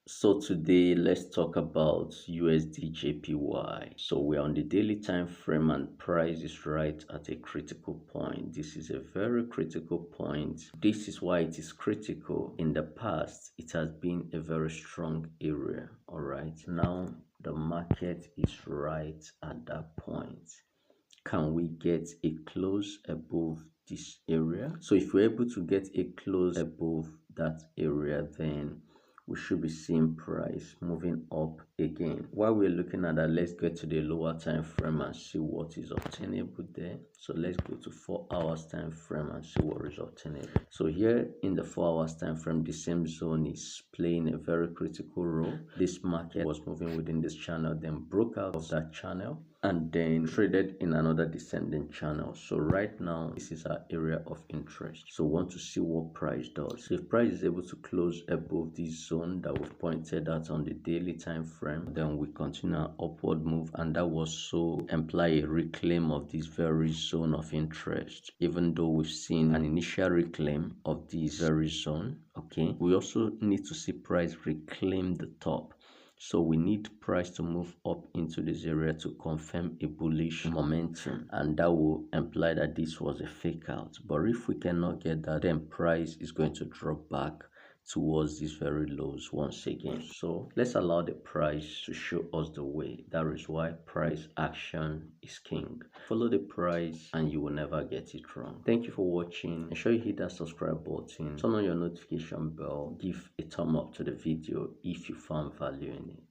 So today let's talk about USDJPY. So we're on the daily time frame and price is right at a critical point. This is a very critical point. This is why it is critical. In the past, it has been a very strong area. All right. Now the market is right at that point. Can we get a close above this area? So if we're able to get a close above that area, then we should be seeing price moving up again. While we're looking at that, let's get to the lower time frame and see what is obtainable there. So let's go to 4 hours time frame and see what is obtainable. So here in the 4 hours time frame, the same zone is playing a very critical role. This market was moving within this channel, then broke out of that channel and then traded in another descending channel. So right now, this is our area of interest. So we want to see what price does. If price is able to close above this zone that we've pointed out on the daily time frame, then we continue our upward move, and that was so imply a reclaim of this very zone of interest. Even though we've seen an initial reclaim of this very zone, okay, we also need to see price reclaim the top. So we need price to move up into this area to confirm a bullish momentum, and that will imply that this was a fake out. But if we cannot get that, then price is going to drop back towards these very lows once again. So let's allow the price to show us the way. That is why price action is king. Follow the price and you will never get it wrong. Thank you for watching. Ensure you hit that subscribe button, turn on your notification bell, give a thumb up to the video if you found value in it.